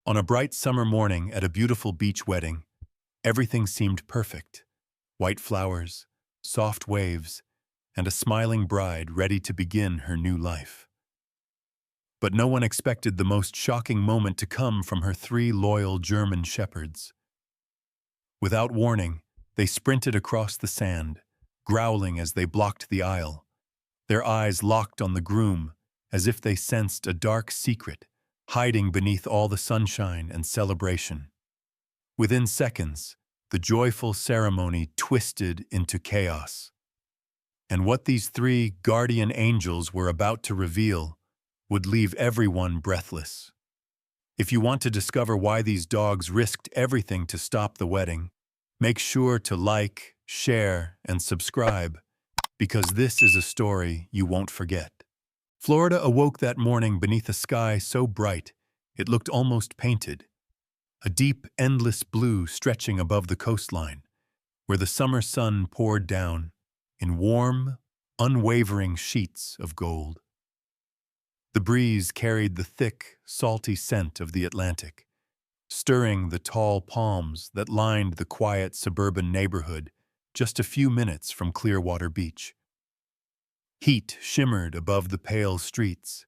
On a bright summer morning at a beautiful beach wedding, everything seemed perfect. White flowers, soft waves, and a smiling bride ready to begin her new life. But no one expected the most shocking moment to come from her three loyal German shepherds. Without warning, they sprinted across the sand, growling as they blocked the aisle, their eyes locked on the groom as if they sensed a dark secret hiding beneath all the sunshine and celebration. Within seconds, the joyful ceremony twisted into chaos. And what these three guardian angels were about to reveal would leave everyone breathless. If you want to discover why these dogs risked everything to stop the wedding, make sure to like, share, and subscribe, because this is a story you won't forget. Florida awoke that morning beneath a sky so bright it looked almost painted, a deep, endless blue stretching above the coastline, where the summer sun poured down in warm, unwavering sheets of gold. The breeze carried the thick, salty scent of the Atlantic, stirring the tall palms that lined the quiet suburban neighborhood just a few minutes from Clearwater Beach. Heat shimmered above the pale streets,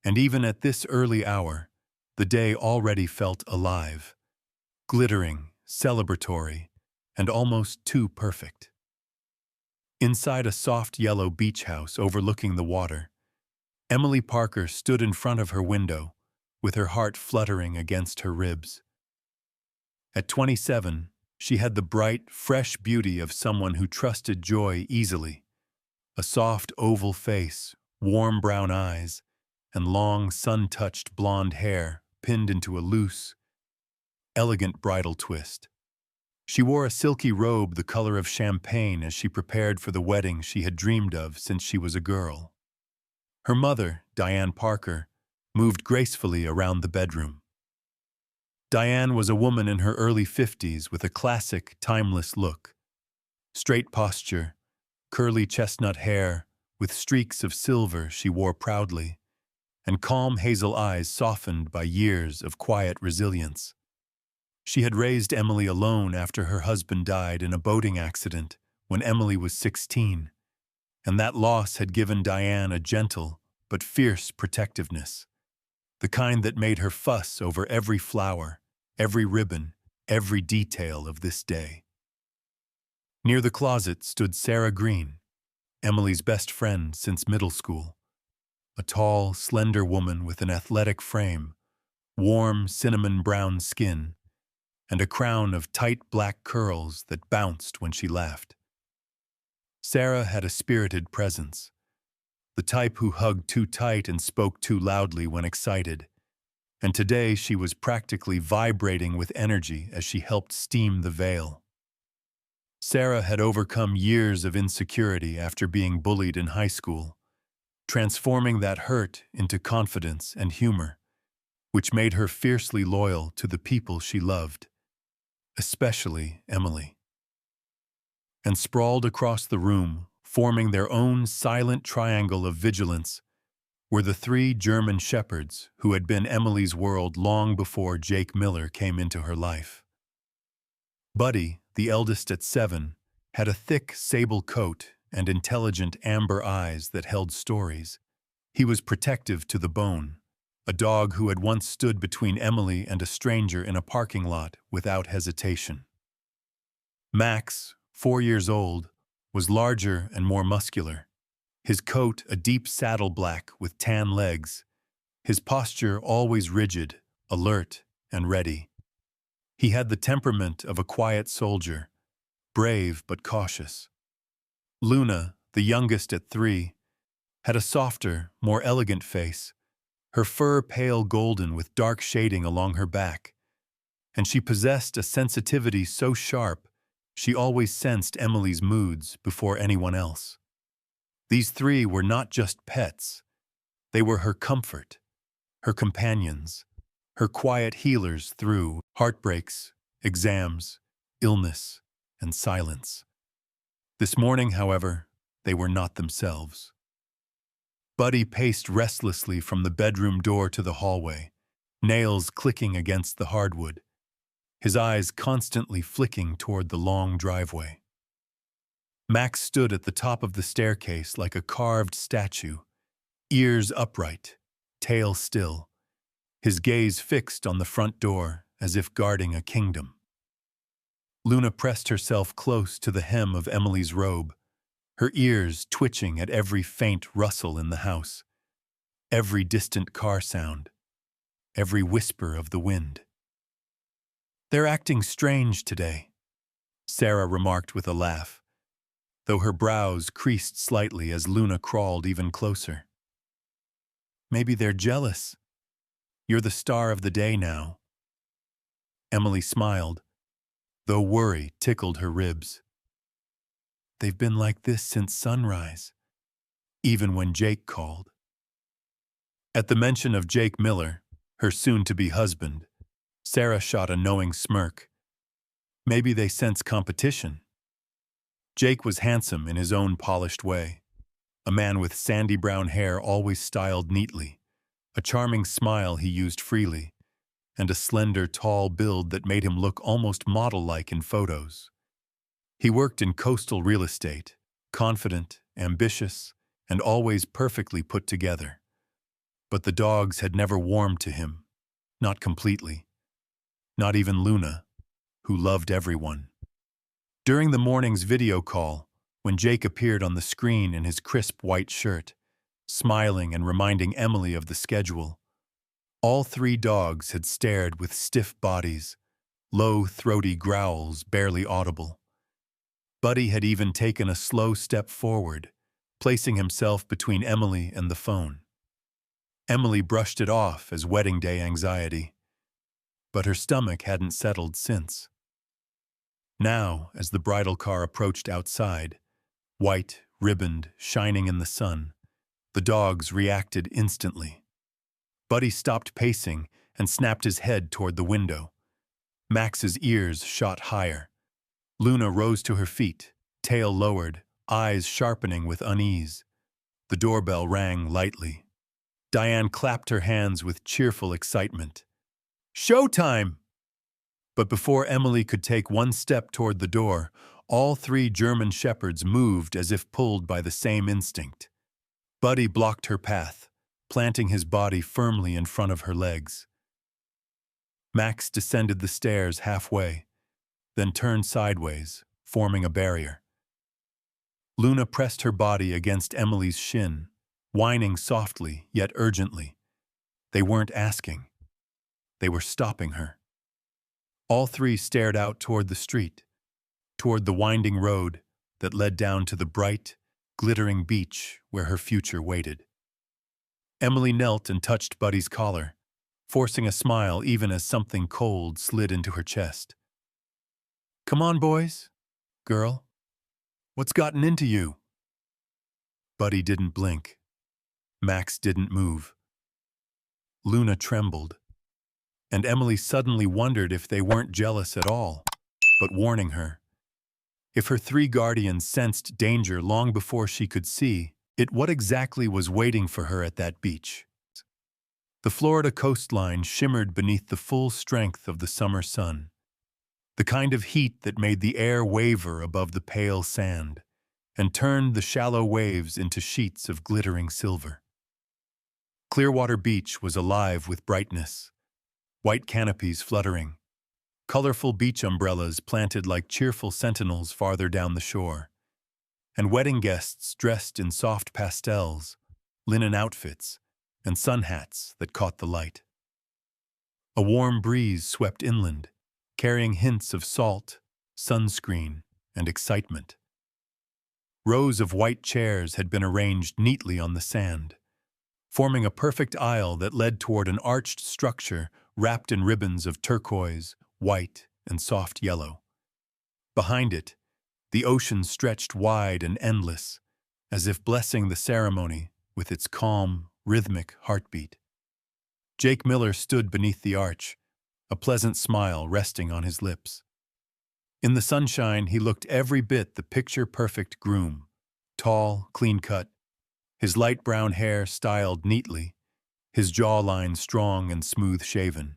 and even at this early hour, the day already felt alive, glittering, celebratory, and almost too perfect. Inside a soft yellow beach house overlooking the water, Emily Parker stood in front of her window, with her heart fluttering against her ribs. At 27, she had the bright, fresh beauty of someone who trusted joy easily. A soft oval face, warm brown eyes, and long sun-touched blonde hair pinned into a loose, elegant bridal twist. She wore a silky robe the color of champagne as she prepared for the wedding she had dreamed of since she was a girl. Her mother, Diane Parker, moved gracefully around the bedroom. Diane was a woman in her early 50s with a classic, timeless look. Straight posture, curly chestnut hair with streaks of silver she wore proudly, and calm hazel eyes softened by years of quiet resilience. She had raised Emily alone after her husband died in a boating accident when Emily was 16, and that loss had given Diane a gentle but fierce protectiveness, the kind that made her fuss over every flower, every ribbon, every detail of this day. Near the closet stood Sarah Green, Emily's best friend since middle school, a tall, slender woman with an athletic frame, warm cinnamon-brown skin, and a crown of tight black curls that bounced when she laughed. Sarah had a spirited presence, the type who hugged too tight and spoke too loudly when excited, and today she was practically vibrating with energy as she helped steam the veil. Sarah had overcome years of insecurity after being bullied in high school, transforming that hurt into confidence and humor, which made her fiercely loyal to the people she loved, especially Emily. And sprawled across the room, forming their own silent triangle of vigilance, were the three German shepherds who had been Emily's world long before Jake Miller came into her life. Buddy, the eldest at 7, had a thick sable coat and intelligent amber eyes that held stories. He was protective to the bone, a dog who had once stood between Emily and a stranger in a parking lot without hesitation. Max, 4 years old, was larger and more muscular, his coat a deep saddle black with tan legs, his posture always rigid, alert, and ready. He had the temperament of a quiet soldier, brave but cautious. Luna, the youngest at 3, had a softer, more elegant face, her fur pale golden with dark shading along her back, and she possessed a sensitivity so sharp she always sensed Emily's moods before anyone else. These three were not just pets, they were her comfort, her companions, her quiet healers through heartbreaks, exams, illness, and silence. This morning, however, they were not themselves. Buddy paced restlessly from the bedroom door to the hallway, nails clicking against the hardwood, his eyes constantly flicking toward the long driveway. Max stood at the top of the staircase like a carved statue, ears upright, tail still, his gaze fixed on the front door as if guarding a kingdom. Luna pressed herself close to the hem of Emily's robe, her ears twitching at every faint rustle in the house, every distant car sound, every whisper of the wind. "They're acting strange today," Sarah remarked with a laugh, though her brows creased slightly as Luna crawled even closer. "Maybe they're jealous. You're the star of the day now." Emily smiled, though worry tickled her ribs. "They've been like this since sunrise, even when Jake called." At the mention of Jake Miller, her soon-to-be husband, Sarah shot a knowing smirk. Maybe they sense competition. Jake was handsome in his own polished way, a man with sandy brown hair always styled neatly, a charming smile he used freely, and a slender, tall build that made him look almost model-like in photos. He worked in coastal real estate, confident, ambitious, and always perfectly put together. But the dogs had never warmed to him, not completely. Not even Luna, who loved everyone. During the morning's video call, when Jake appeared on the screen in his crisp white shirt, smiling and reminding Emily of the schedule, all three dogs had stared with stiff bodies, low, throaty growls barely audible. Buddy had even taken a slow step forward, placing himself between Emily and the phone. Emily brushed it off as wedding day anxiety, but her stomach hadn't settled since. Now, as the bridal car approached outside, white, ribboned, shining in the sun, the dogs reacted instantly. Buddy stopped pacing and snapped his head toward the window. Max's ears shot higher. Luna rose to her feet, tail lowered, eyes sharpening with unease. The doorbell rang lightly. Diane clapped her hands with cheerful excitement. "Showtime!" But before Emily could take one step toward the door, all three German shepherds moved as if pulled by the same instinct. Buddy blocked her path, planting his body firmly in front of her legs. Max descended the stairs halfway, then turned sideways, forming a barrier. Luna pressed her body against Emily's shin, whining softly yet urgently. They weren't asking. They were stopping her. All three stared out toward the street, toward the winding road that led down to the bright, glittering beach where her future waited. Emily knelt and touched Buddy's collar, forcing a smile even as something cold slid into her chest. "Come on, boys. Girl. What's gotten into you?" Buddy didn't blink. Max didn't move. Luna trembled, and Emily suddenly wondered if they weren't jealous at all, but warning her. If her three guardians sensed danger long before she could see it, what exactly was waiting for her at that beach? The Florida coastline shimmered beneath the full strength of the summer sun, the kind of heat that made the air waver above the pale sand and turned the shallow waves into sheets of glittering silver. Clearwater Beach was alive with brightness, white canopies fluttering, colorful beach umbrellas planted like cheerful sentinels farther down the shore, and wedding guests dressed in soft pastels, linen outfits, and sun hats that caught the light. A warm breeze swept inland, carrying hints of salt, sunscreen, and excitement. Rows of white chairs had been arranged neatly on the sand, forming a perfect aisle that led toward an arched structure wrapped in ribbons of turquoise, white, and soft yellow. Behind it, the ocean stretched wide and endless, as if blessing the ceremony with its calm, rhythmic heartbeat. Jake Miller stood beneath the arch, a pleasant smile resting on his lips. In the sunshine, he looked every bit the picture-perfect groom, tall, clean-cut, his light brown hair styled neatly, his jawline strong and smooth-shaven,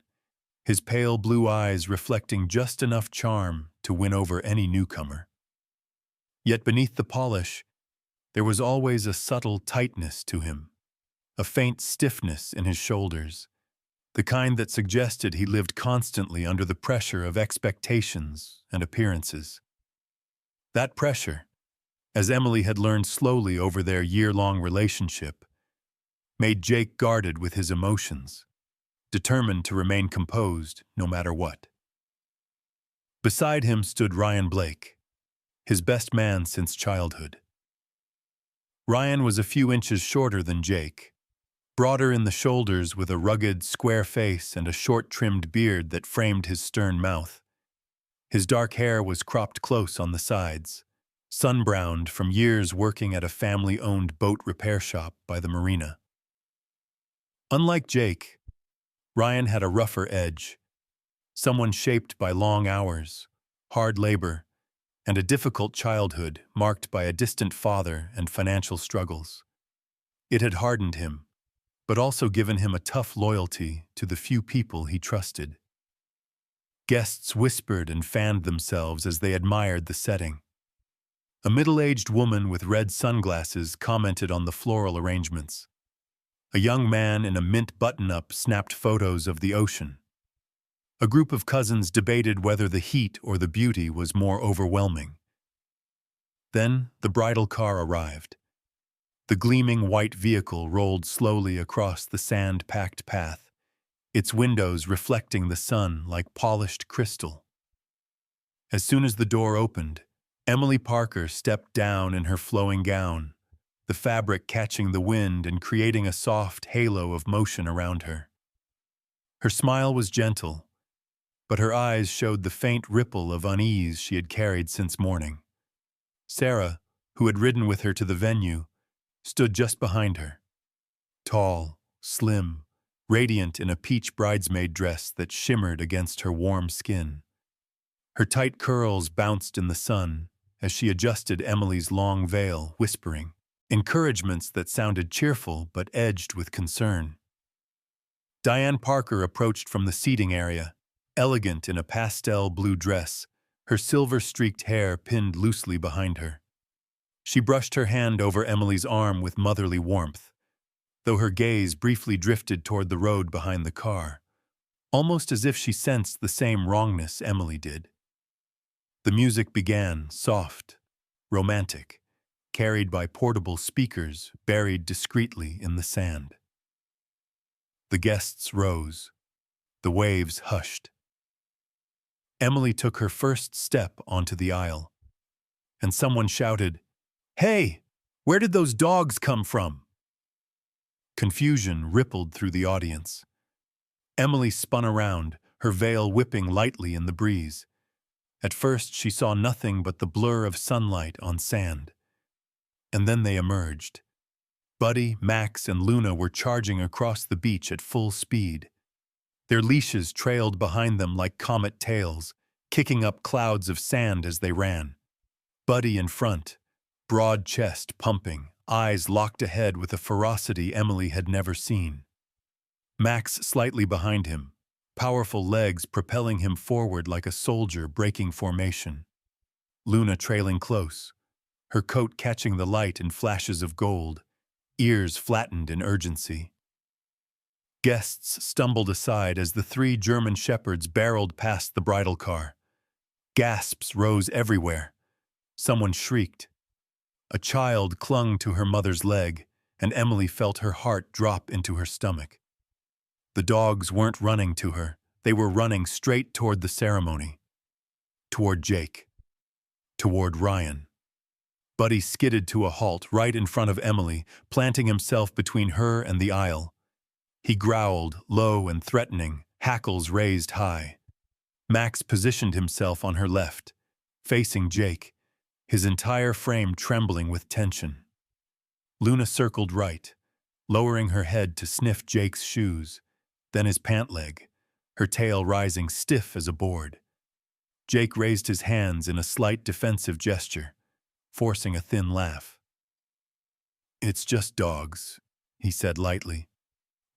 his pale blue eyes reflecting just enough charm to win over any newcomer. Yet beneath the polish, there was always a subtle tightness to him, a faint stiffness in his shoulders, the kind that suggested he lived constantly under the pressure of expectations and appearances. That pressure, as Emily had learned slowly over their year-long relationship, made Jake guarded with his emotions, determined to remain composed no matter what. Beside him stood Ryan Blake, his best man since childhood. Ryan was a few inches shorter than Jake, broader in the shoulders with a rugged, square face and a short-trimmed beard that framed his stern mouth. His dark hair was cropped close on the sides, sun-browned from years working at a family-owned boat repair shop by the marina. Unlike Jake, Ryan had a rougher edge, someone shaped by long hours, hard labor, and a difficult childhood marked by a distant father and financial struggles. It had hardened him, but also given him a tough loyalty to the few people he trusted. Guests whispered and fanned themselves as they admired the setting. A middle-aged woman with red sunglasses commented on the floral arrangements. A young man in a mint button-up snapped photos of the ocean. A group of cousins debated whether the heat or the beauty was more overwhelming. Then the bridal car arrived. The gleaming white vehicle rolled slowly across the sand-packed path, its windows reflecting the sun like polished crystal. As soon as the door opened, Emily Parker stepped down in her flowing gown, the fabric catching the wind and creating a soft halo of motion around her. Her smile was gentle, but her eyes showed the faint ripple of unease she had carried since morning. Sarah, who had ridden with her to the venue, stood just behind her. Tall, slim, radiant in a peach bridesmaid dress that shimmered against her warm skin. Her tight curls bounced in the sun as she adjusted Emily's long veil, whispering encouragements that sounded cheerful but edged with concern. Diane Parker approached from the seating area, elegant in a pastel blue dress, her silver-streaked hair pinned loosely behind her. She brushed her hand over Emily's arm with motherly warmth, though her gaze briefly drifted toward the road behind the car, almost as if she sensed the same wrongness Emily did. The music began, soft, romantic, carried by portable speakers buried discreetly in the sand. The guests rose. The waves hushed. Emily took her first step onto the aisle, and someone shouted, "Hey, where did those dogs come from?" Confusion rippled through the audience. Emily spun around, her veil whipping lightly in the breeze. At first she saw nothing but the blur of sunlight on sand. And then they emerged. Buddy, Max, and Luna were charging across the beach at full speed. Their leashes trailed behind them like comet tails, kicking up clouds of sand as they ran. Buddy in front, broad chest pumping, eyes locked ahead with a ferocity Emily had never seen. Max slightly behind him, powerful legs propelling him forward like a soldier breaking formation. Luna trailing close, her coat catching the light in flashes of gold, ears flattened in urgency. Guests stumbled aside as the 3 German shepherds barreled past the bridal car. Gasps rose everywhere. Someone shrieked. A child clung to her mother's leg, and Emily felt her heart drop into her stomach. The dogs weren't running to her. They were running straight toward the ceremony. Toward Jake. Toward Ryan. Buddy skidded to a halt right in front of Emily, planting himself between her and the aisle. He growled, low and threatening, hackles raised high. Max positioned himself on her left, facing Jake, his entire frame trembling with tension. Luna circled right, lowering her head to sniff Jake's shoes, then his pant leg, her tail rising stiff as a board. Jake raised his hands in a slight defensive gesture, forcing a thin laugh. "It's just dogs," he said lightly.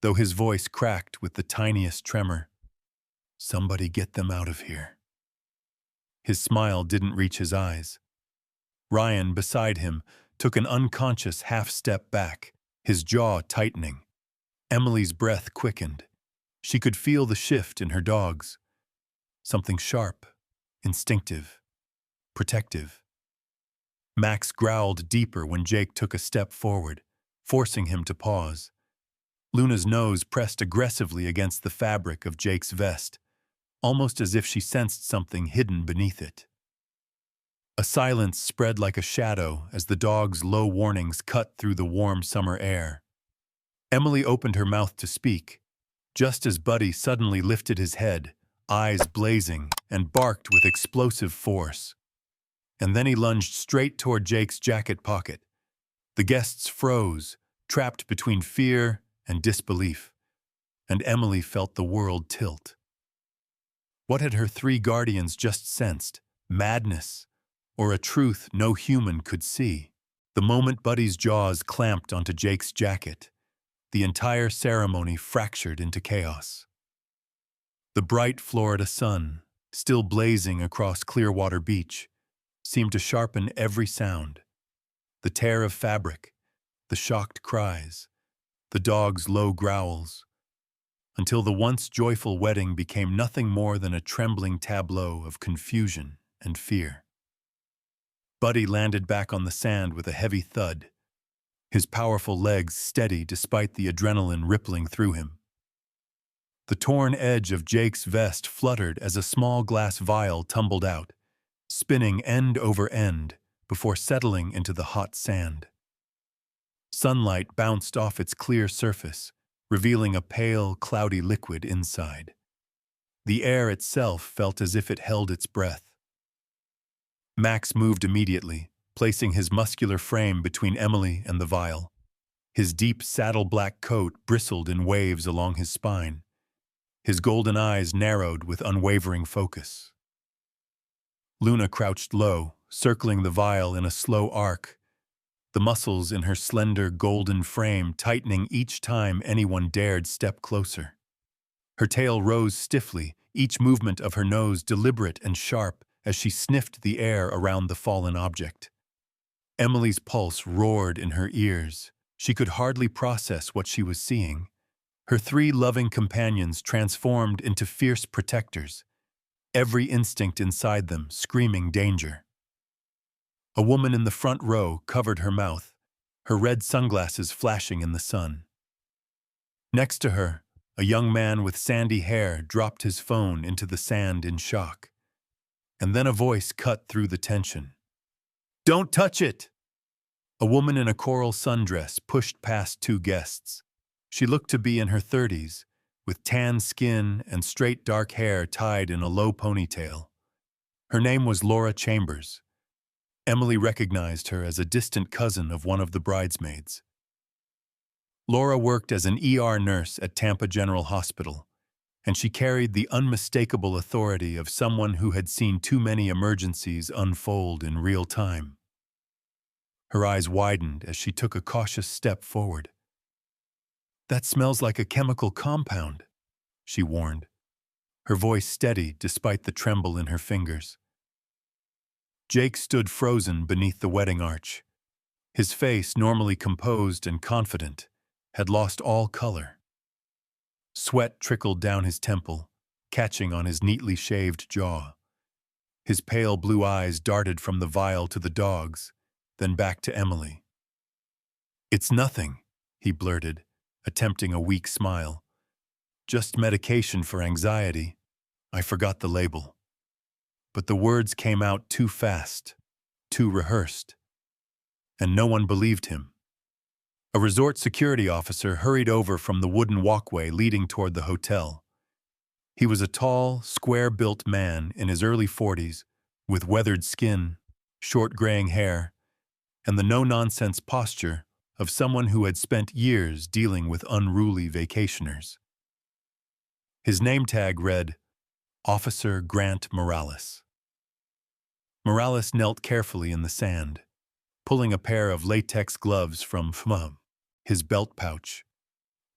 though his voice cracked with the tiniest tremor. "Somebody get them out of here." His smile didn't reach his eyes. Ryan, beside him, took an unconscious half-step back, his jaw tightening. Emily's breath quickened. She could feel the shift in her dogs. Something sharp, instinctive, protective. Max growled deeper when Jake took a step forward, forcing him to pause. Luna's nose pressed aggressively against the fabric of Jake's vest, almost as if she sensed something hidden beneath it. A silence spread like a shadow as the dog's low warnings cut through the warm summer air. Emily opened her mouth to speak, just as Buddy suddenly lifted his head, eyes blazing, and barked with explosive force. And then he lunged straight toward Jake's jacket pocket. The guests froze, trapped between fear and disbelief, and Emily felt the world tilt. What had her three guardians just sensed? Madness, or a truth no human could see? The moment Buddy's jaws clamped onto Jake's jacket, the entire ceremony fractured into chaos. The bright Florida sun, still blazing across Clearwater Beach, seemed to sharpen every sound. The tear of fabric, the shocked cries, the dog's low growls, until the once joyful wedding became nothing more than a trembling tableau of confusion and fear. Buddy landed back on the sand with a heavy thud, his powerful legs steady despite the adrenaline rippling through him. The torn edge of Jake's vest fluttered as a small glass vial tumbled out, spinning end over end before settling into the hot sand. Sunlight bounced off its clear surface, revealing a pale, cloudy liquid inside. The air itself felt as if it held its breath. Max moved immediately, placing his muscular frame between Emily and the vial. His deep saddle-black coat bristled in waves along his spine. His golden eyes narrowed with unwavering focus. Luna crouched low, circling the vial in a slow arc, the muscles in her slender golden frame tightening each time anyone dared step closer. Her tail rose stiffly, each movement of her nose deliberate and sharp as she sniffed the air around the fallen object. Emily's pulse roared in her ears. She could hardly process what she was seeing. Her three loving companions transformed into fierce protectors, every instinct inside them screaming danger. A woman in the front row covered her mouth, her red sunglasses flashing in the sun. Next to her, a young man with sandy hair dropped his phone into the sand in shock. And then a voice cut through the tension. "Don't touch it!" A woman in a coral sundress pushed past two guests. She looked to be in her 30s, with tan skin and straight dark hair tied in a low ponytail. Her name was Laura Chambers. Emily recognized her as a distant cousin of one of the bridesmaids. Laura worked as an ER nurse at Tampa General Hospital, and she carried the unmistakable authority of someone who had seen too many emergencies unfold in real time. Her eyes widened as she took a cautious step forward. "That smells like a chemical compound," she warned, her voice steady despite the tremble in her fingers. Jake stood frozen beneath the wedding arch. His face, normally composed and confident, had lost all color. Sweat trickled down his temple, catching on his neatly shaved jaw. His pale blue eyes darted from the vial to the dogs, then back to Emily. "It's nothing," he blurted, attempting a weak smile. "Just medication for anxiety. I forgot the label." But the words came out too fast, too rehearsed, and no one believed him. A resort security officer hurried over from the wooden walkway leading toward the hotel. He was a tall, square-built man in his early 40s, with weathered skin, short graying hair, and the no-nonsense posture of someone who had spent years dealing with unruly vacationers. His name tag read, Officer Grant Morales. Morales knelt carefully in the sand, pulling a pair of latex gloves from his belt pouch.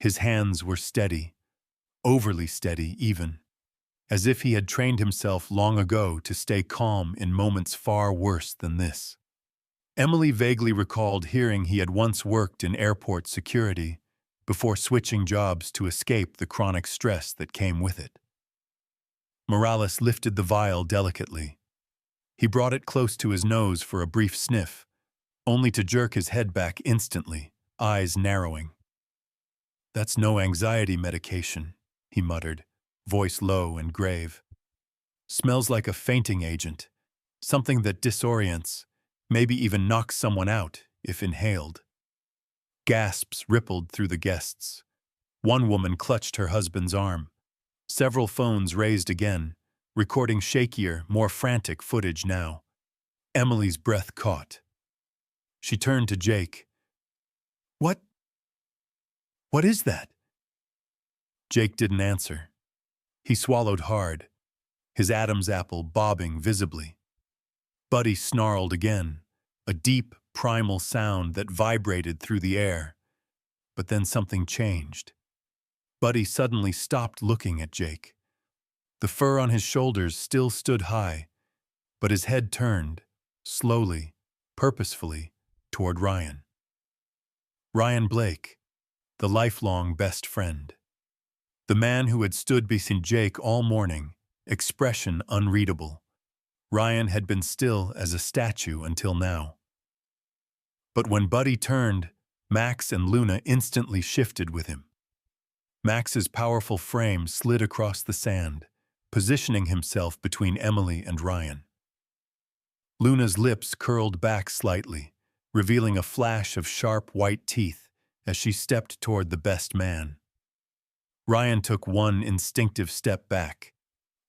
His hands were steady, overly steady even, as if he had trained himself long ago to stay calm in moments far worse than this. Emily vaguely recalled hearing he had once worked in airport security before switching jobs to escape the chronic stress that came with it. Morales lifted the vial delicately. He brought it close to his nose for a brief sniff, only to jerk his head back instantly, eyes narrowing. "That's no anxiety medication," he muttered, voice low and grave. "Smells like a fainting agent, something that disorients, maybe even knocks someone out if inhaled." Gasps rippled through the guests. One woman clutched her husband's arm. Several phones raised again, recording shakier, more frantic footage now. Emily's breath caught. She turned to Jake. What is that?" Jake didn't answer. He swallowed hard, his Adam's apple bobbing visibly. Buddy snarled again, a deep, primal sound that vibrated through the air. But then something changed. Buddy suddenly stopped looking at Jake. The fur on his shoulders still stood high, but his head turned, slowly, purposefully, toward Ryan. Ryan Blake, the lifelong best friend. The man who had stood beside Jake all morning, expression unreadable. Ryan had been still as a statue until now. But when Buddy turned, Max and Luna instantly shifted with him. Max's powerful frame slid across the sand, positioning himself between Emily and Ryan. Luna's lips curled back slightly, revealing a flash of sharp white teeth as she stepped toward the best man. Ryan took one instinctive step back.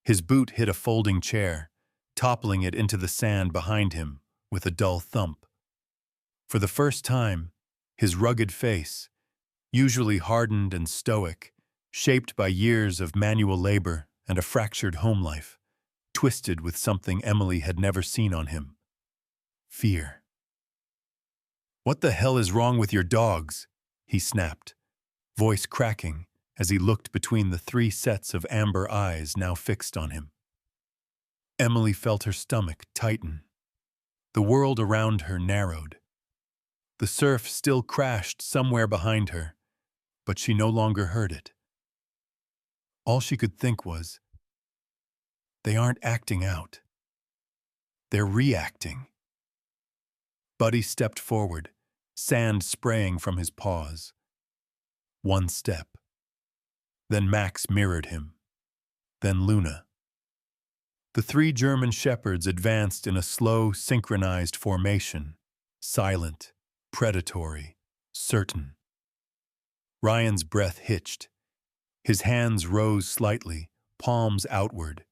His boot hit a folding chair, toppling it into the sand behind him with a dull thump. For the first time, his rugged face, usually hardened and stoic, shaped by years of manual labor and a fractured home life, twisted with something Emily had never seen on him: fear. "What the hell is wrong with your dogs?" he snapped, voice cracking as he looked between the three sets of amber eyes now fixed on him. Emily felt her stomach tighten. The world around her narrowed. The surf still crashed somewhere behind her, but she no longer heard it. All she could think was, they aren't acting out. They're reacting. Buddy stepped forward, sand spraying from his paws. One step. Then Max mirrored him. Then Luna. The three German shepherds advanced in a slow, synchronized formation, silent, predatory, certain. Ryan's breath hitched. His hands rose slightly, palms outward.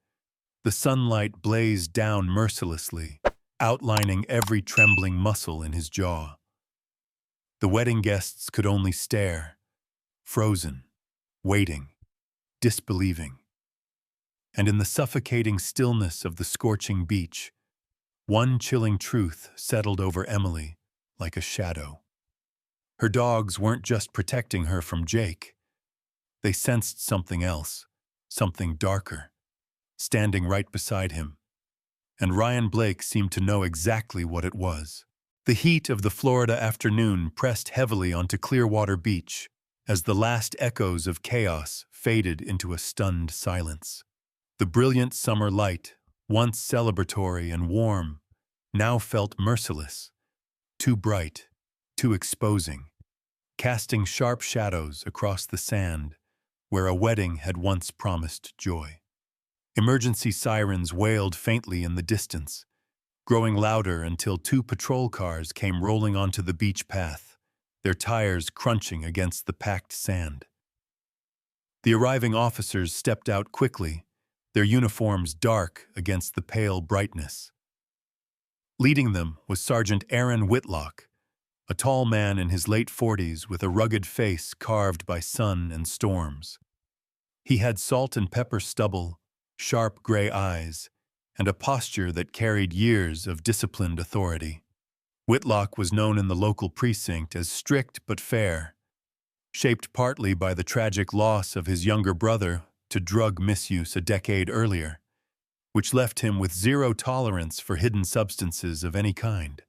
The sunlight blazed down mercilessly, outlining every trembling muscle in his jaw. The wedding guests could only stare, frozen, waiting, disbelieving. And in the suffocating stillness of the scorching beach, one chilling truth settled over Emily like a shadow. Her dogs weren't just protecting her from Jake. They sensed something else, something darker, standing right beside him. And Ryan Blake seemed to know exactly what it was. The heat of the Florida afternoon pressed heavily onto Clearwater Beach as the last echoes of chaos faded into a stunned silence. The brilliant summer light, once celebratory and warm, now felt merciless, too bright, too exposing, casting sharp shadows across the sand where a wedding had once promised joy. Emergency sirens wailed faintly in the distance, growing louder until two patrol cars came rolling onto the beach path, their tires crunching against the packed sand. The arriving officers stepped out quickly, their uniforms dark against the pale brightness. Leading them was Sergeant Aaron Whitlock, a tall man in his late 40s with a rugged face carved by sun and storms. He had salt and pepper stubble, sharp gray eyes, and a posture that carried years of disciplined authority. Whitlock was known in the local precinct as strict but fair, shaped partly by the tragic loss of his younger brother to drug misuse a decade earlier, which left him with zero tolerance for hidden substances of any kind.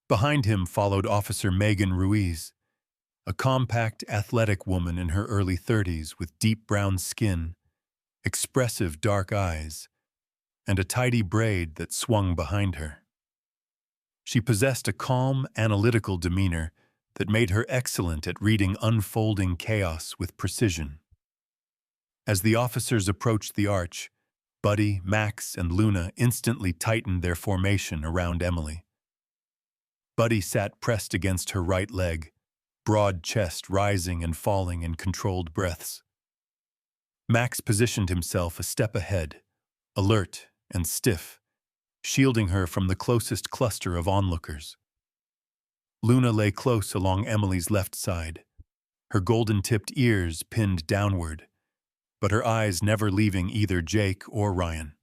Behind him followed Officer Megan Ruiz, a compact, athletic woman in her early 30s with deep brown skin, expressive dark eyes, and a tidy braid that swung behind her. She possessed a calm, analytical demeanor that made her excellent at reading unfolding chaos with precision. As the officers approached the arch, Buddy, Max, and Luna instantly tightened their formation around Emily. Buddy sat pressed against her right leg, broad chest rising and falling in controlled breaths. Max positioned himself a step ahead, alert and stiff, shielding her from the closest cluster of onlookers. Luna lay close along Emily's left side, her golden-tipped ears pinned downward, but her eyes never leaving either Jake or Ryan.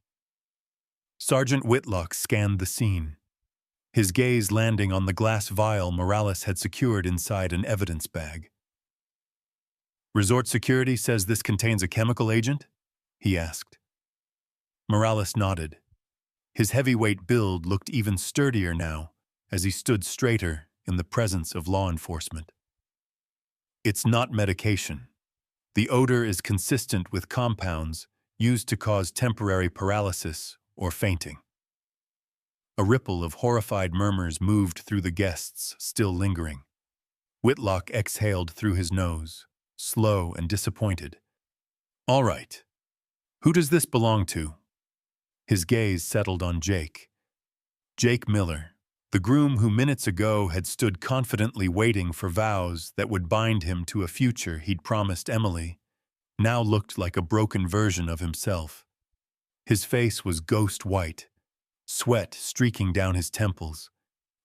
Sergeant Whitlock scanned the scene, his gaze landing on the glass vial Morales had secured inside an evidence bag. "Resort security says this contains a chemical agent?" he asked. Morales nodded. His heavyweight build looked even sturdier now as he stood straighter in the presence of law enforcement. "It's not medication. The odor is consistent with compounds used to cause temporary paralysis or fainting." A ripple of horrified murmurs moved through the guests, still lingering. Whitlock exhaled through his nose, slow and disappointed. "All right. Who does this belong to?" His gaze settled on Jake. Jake Miller, the groom who minutes ago had stood confidently waiting for vows that would bind him to a future he'd promised Emily, now looked like a broken version of himself. His face was ghost white, sweat streaking down his temples,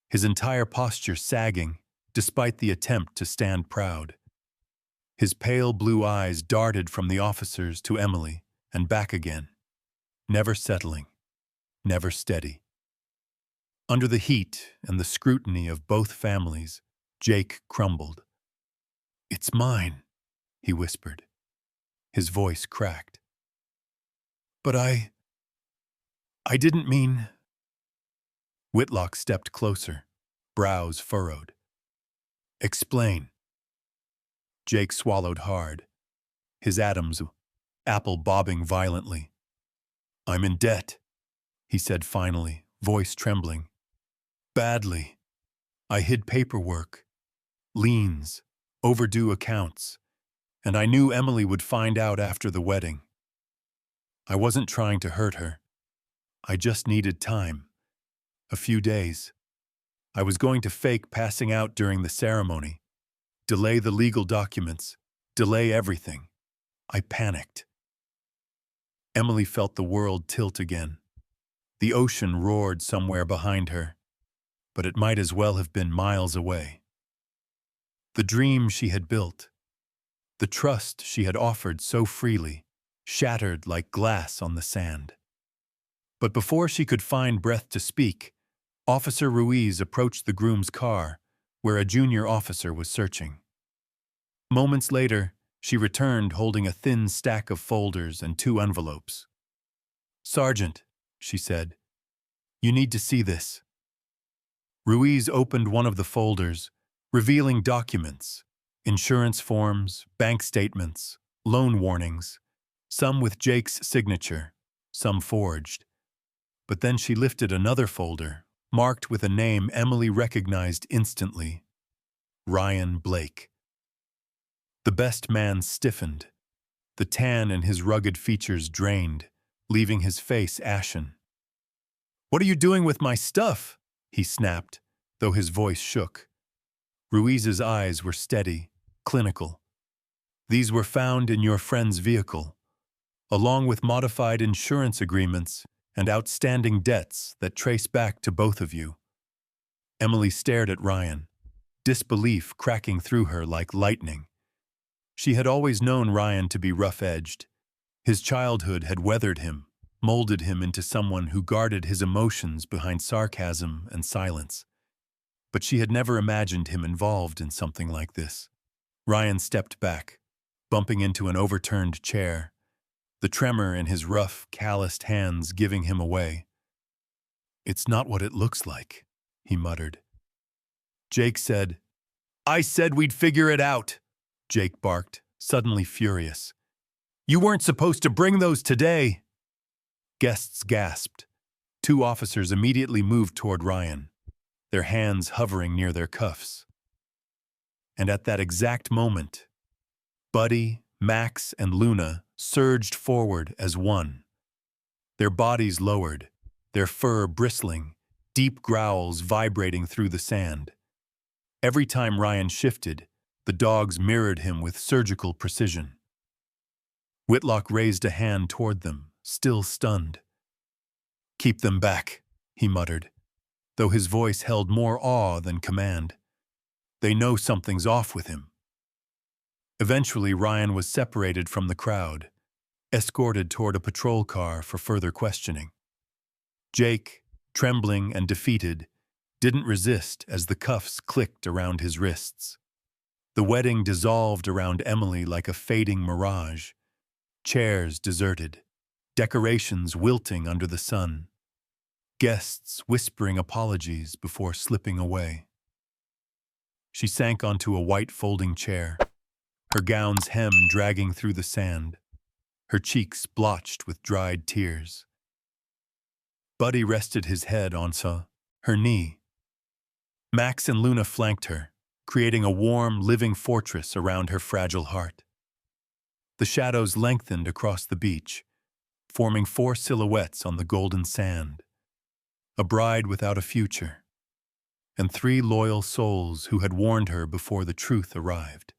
his entire posture sagging despite the attempt to stand proud. His pale blue eyes darted from the officers to Emily and back again, never settling, never steady. Under the heat and the scrutiny of both families, Jake crumbled. "It's mine," he whispered. His voice cracked. "But I didn't mean—" Whitlock stepped closer, brows furrowed. "Explain." Jake swallowed hard, his Adam's apple bobbing violently. "I'm in debt," he said finally, voice trembling. "Badly. I hid paperwork, liens, overdue accounts, and I knew Emily would find out after the wedding. I wasn't trying to hurt her. I just needed time. A few days. I was going to fake passing out during the ceremony, delay the legal documents, delay everything. I panicked." Emily felt the world tilt again. The ocean roared somewhere behind her, but it might as well have been miles away. The dream she had built, the trust she had offered so freely, shattered like glass on the sand. But before she could find breath to speak, Officer Ruiz approached the groom's car, where a junior officer was searching. Moments later, she returned holding a thin stack of folders and 2 envelopes. "Sergeant," she said, "you need to see this." Ruiz opened one of the folders, revealing documents, insurance forms, bank statements, loan warnings, some with Jake's signature, some forged. But then she lifted another folder, marked with a name Emily recognized instantly: Ryan Blake. The best man stiffened, the tan in his rugged features drained, leaving his face ashen. "What are you doing with my stuff?" he snapped, though his voice shook. Ruiz's eyes were steady, clinical. "These were found in your friend's vehicle, along with modified insurance agreements and outstanding debts that trace back to both of you." Emily stared at Ryan, disbelief cracking through her like lightning. She had always known Ryan to be rough-edged. His childhood had weathered him, molded him into someone who guarded his emotions behind sarcasm and silence. But she had never imagined him involved in something like this. Ryan stepped back, bumping into an overturned chair, the tremor in his rough, calloused hands giving him away. "It's not what it looks like," he muttered. Jake said, "I said we'd figure it out," Jake barked, suddenly furious. "You weren't supposed to bring those today." Guests gasped. Two officers immediately moved toward Ryan, their hands hovering near their cuffs. And at that exact moment, Buddy, Max, and Luna surged forward as one. Their bodies lowered, their fur bristling, deep growls vibrating through the sand. Every time Ryan shifted, the dogs mirrored him with surgical precision. Whitlock raised a hand toward them, still stunned. "Keep them back," he muttered, though his voice held more awe than command. "They know something's off with him." Eventually, Ryan was separated from the crowd, escorted toward a patrol car for further questioning. Jake, trembling and defeated, didn't resist as the cuffs clicked around his wrists. The wedding dissolved around Emily like a fading mirage. Chairs deserted, decorations wilting under the sun, guests whispering apologies before slipping away. She sank onto a white folding chair, her gown's hem dragging through the sand, her cheeks blotched with dried tears. Buddy rested his head on her knee. Max and Luna flanked her, creating a warm, living fortress around her fragile heart. The shadows lengthened across the beach, forming 4 silhouettes on the golden sand. A bride without a future, and 3 loyal souls who had warned her before the truth arrived.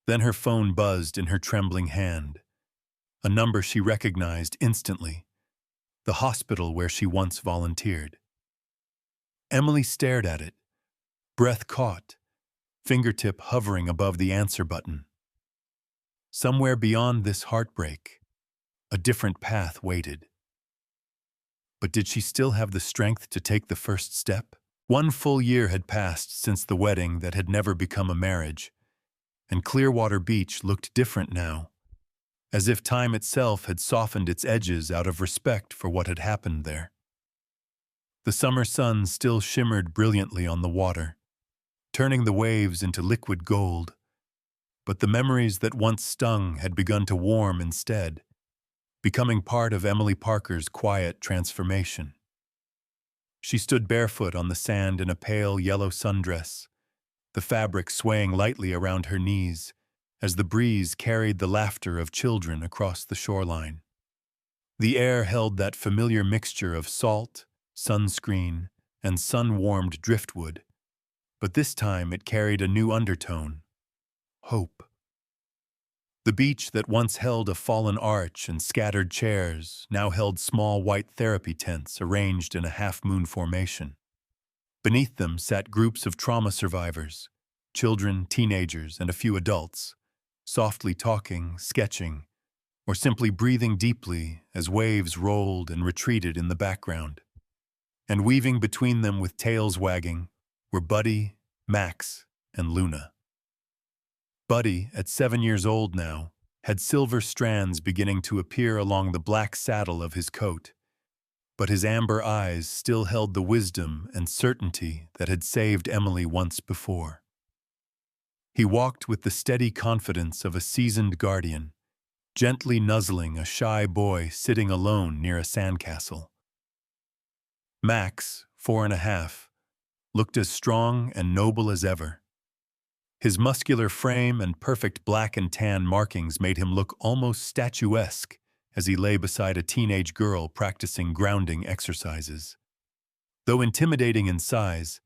Then her phone buzzed in her trembling hand, a number she recognized instantly, the hospital where she once volunteered. Emily stared at it, breath caught, fingertip hovering above the answer button. Somewhere beyond this heartbreak, a different path waited. But did she still have the strength to take the first step? 1 full year had passed since the wedding that had never become a marriage, and Clearwater Beach looked different now, as if time itself had softened its edges out of respect for what had happened there. The summer sun still shimmered brilliantly on the water, turning the waves into liquid gold, but the memories that once stung had begun to warm instead, becoming part of Emily Parker's quiet transformation. She stood barefoot on the sand in a pale yellow sundress, the fabric swaying lightly around her knees as the breeze carried the laughter of children across the shoreline. The air held that familiar mixture of salt, sunscreen, and sun-warmed driftwood, but this time it carried a new undertone: hope. The beach that once held a fallen arch and scattered chairs now held small white therapy tents arranged in a half-moon formation. Beneath them sat groups of trauma survivors, children, teenagers, and a few adults, softly talking, sketching, or simply breathing deeply as waves rolled and retreated in the background. And weaving between them with tails wagging were Buddy, Max, and Luna. Buddy, at 7 years old now, had silver strands beginning to appear along the black saddle of his coat, but his amber eyes still held the wisdom and certainty that had saved Emily once before. He walked with the steady confidence of a seasoned guardian, gently nuzzling a shy boy sitting alone near a sandcastle. Max, 4.5, looked as strong and noble as ever. His muscular frame and perfect black and tan markings made him look almost statuesque as he lay beside a teenage girl practicing grounding exercises. Though intimidating in size,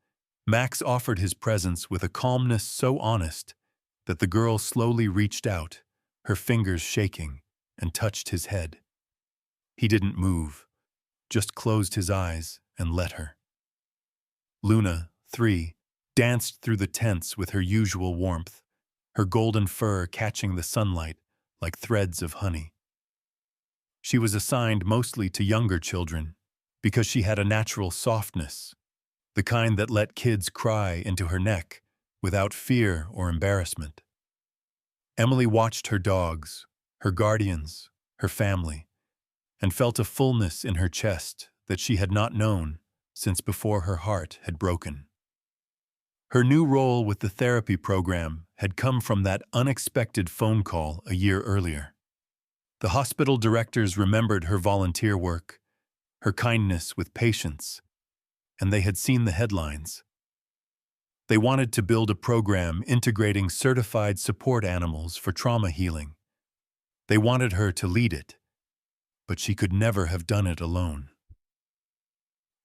Max offered his presence with a calmness so honest that the girl slowly reached out, her fingers shaking, and touched his head. He didn't move, just closed his eyes and let her. Luna, 3, danced through the tents with her usual warmth, her golden fur catching the sunlight like threads of honey. She was assigned mostly to younger children because she had a natural softness, the kind that let kids cry into her neck without fear or embarrassment. Emily watched her dogs, her guardians, her family, and felt a fullness in her chest that she had not known since before her heart had broken. Her new role with the therapy program had come from that unexpected phone call a year earlier. The hospital directors remembered her volunteer work, her kindness with patients, and they had seen the headlines. They wanted to build a program integrating certified support animals for trauma healing. They wanted her to lead it, but she could never have done it alone.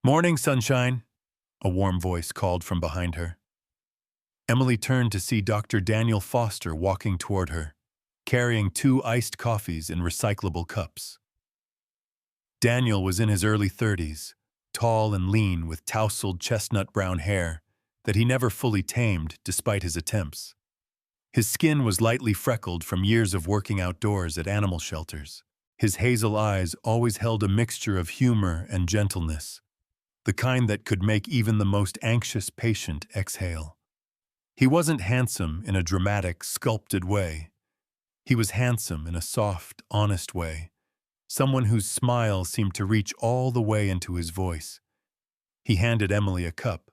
"Morning, sunshine," a warm voice called from behind her. Emily turned to see Dr. Daniel Foster walking toward her, carrying 2 iced coffees in recyclable cups. Daniel was in his early 30s, tall and lean with tousled chestnut-brown hair that he never fully tamed despite his attempts. His skin was lightly freckled from years of working outdoors at animal shelters. His hazel eyes always held a mixture of humor and gentleness, the kind that could make even the most anxious patient exhale. He wasn't handsome in a dramatic, sculpted way. He was handsome in a soft, honest way, someone whose smile seemed to reach all the way into his voice. He handed Emily a cup.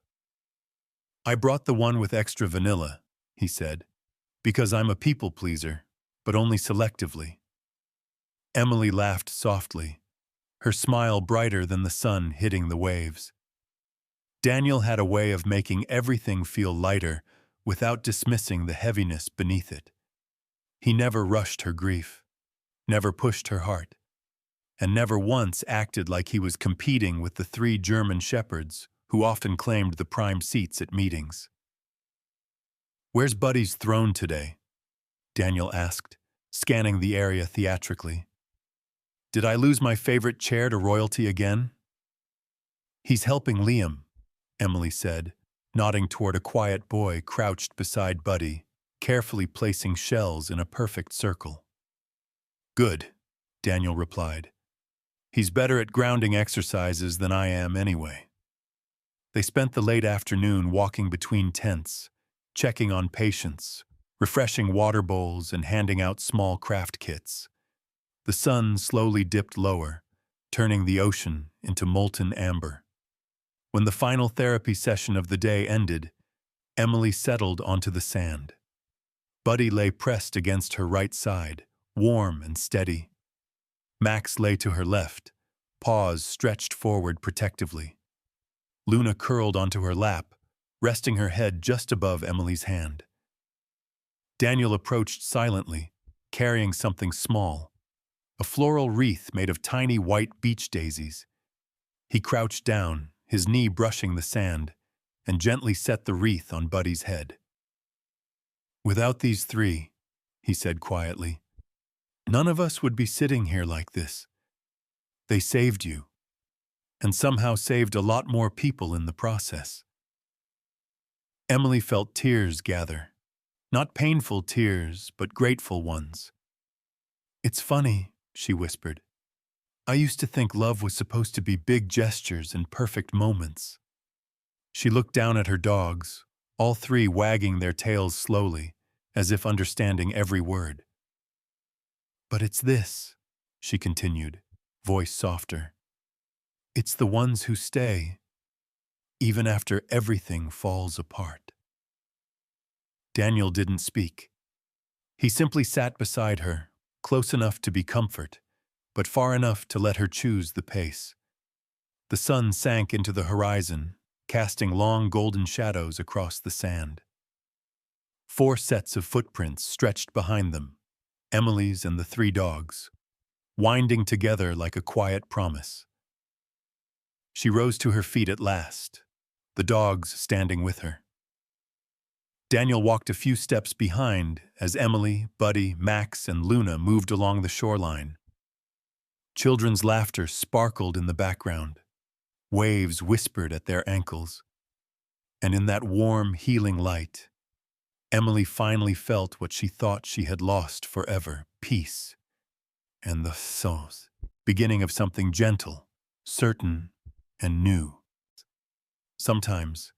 "I brought the one with extra vanilla," he said, "because I'm a people pleaser, but only selectively." Emily laughed softly, her smile brighter than the sun hitting the waves. Daniel had a way of making everything feel lighter without dismissing the heaviness beneath it. He never rushed her grief, never pushed her heart, and never once acted like he was competing with the 3 German shepherds who often claimed the prime seats at meetings. "Where's Buddy's throne today?" Daniel asked, scanning the area theatrically. "Did I lose my favorite chair to royalty again?" "He's helping Liam," Emily said, nodding toward a quiet boy crouched beside Buddy, carefully placing shells in a perfect circle. "Good," Daniel replied. "He's better at grounding exercises than I am anyway." They spent the late afternoon walking between tents, checking on patients, refreshing water bowls, and handing out small craft kits. The sun slowly dipped lower, turning the ocean into molten amber. When the final therapy session of the day ended, Emily settled onto the sand. Buddy lay pressed against her right side, warm and steady. Max lay to her left, paws stretched forward protectively. Luna curled onto her lap, resting her head just above Emily's hand. Daniel approached silently, carrying something small, a floral wreath made of tiny white beach daisies. He crouched down, his knee brushing the sand, and gently set the wreath on Buddy's head. "Without these 3, he said quietly, "none of us would be sitting here like this. They saved you, and somehow saved a lot more people in the process." Emily felt tears gather, not painful tears, but grateful ones. "It's funny," she whispered. "I used to think love was supposed to be big gestures and perfect moments." She looked down at her dogs, all 3 wagging their tails slowly, as if understanding every word. "But it's this," she continued, voice softer. "It's the ones who stay, even after everything falls apart." Daniel didn't speak. He simply sat beside her, close enough to be comfort, but far enough to let her choose the pace. The sun sank into the horizon, casting long golden shadows across the sand. 4 sets of footprints stretched behind them, Emily's and the 3 dogs, winding together like a quiet promise. She rose to her feet at last, the dogs standing with her. Daniel walked a few steps behind as Emily, Buddy, Max, and Luna moved along the shoreline. Children's laughter sparkled in the background. Waves whispered at their ankles. And in that warm, healing light, Emily finally felt what she thought she had lost forever, peace, and the sens, beginning of something gentle, certain, and new. Sometimes,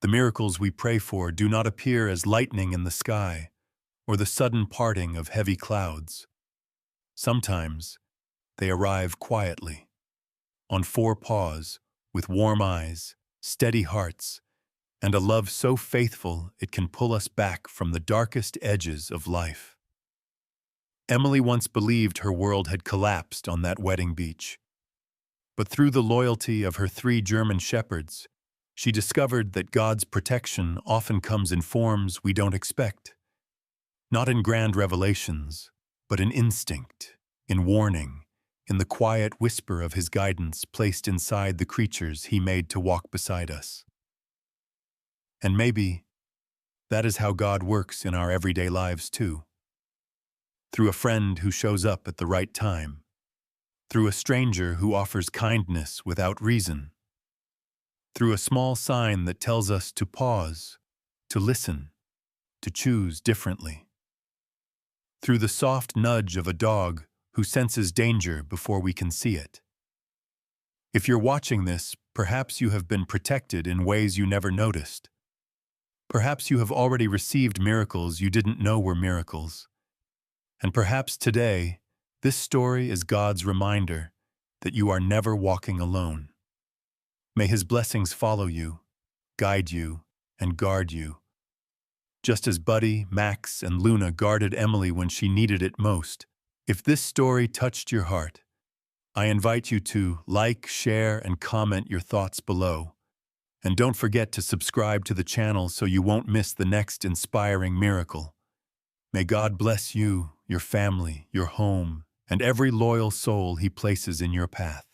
The miracles we pray for do not appear as lightning in the sky or the sudden parting of heavy clouds. Sometimes they arrive quietly, on four paws, with warm eyes, steady hearts, and a love so faithful it can pull us back from the darkest edges of life. Emily once believed her world had collapsed on that wedding beach. But through the loyalty of her 3 German shepherds, she discovered that God's protection often comes in forms we don't expect. Not in grand revelations, but in instinct, in warning, in the quiet whisper of his guidance placed inside the creatures he made to walk beside us. And maybe that is how God works in our everyday lives too. Through a friend who shows up at the right time, through a stranger who offers kindness without reason, through a small sign that tells us to pause, to listen, to choose differently, through the soft nudge of a dog who senses danger before we can see it. If you're watching this, perhaps you have been protected in ways you never noticed. Perhaps you have already received miracles you didn't know were miracles. And perhaps today, this story is God's reminder that you are never walking alone. May His blessings follow you, guide you, and guard you. Just as Buddy, Max, and Luna guarded Emily when she needed it most. If this story touched your heart, I invite you to like, share, and comment your thoughts below. And don't forget to subscribe to the channel so you won't miss the next inspiring miracle. May God bless you, your family, your home, and every loyal soul He places in your path.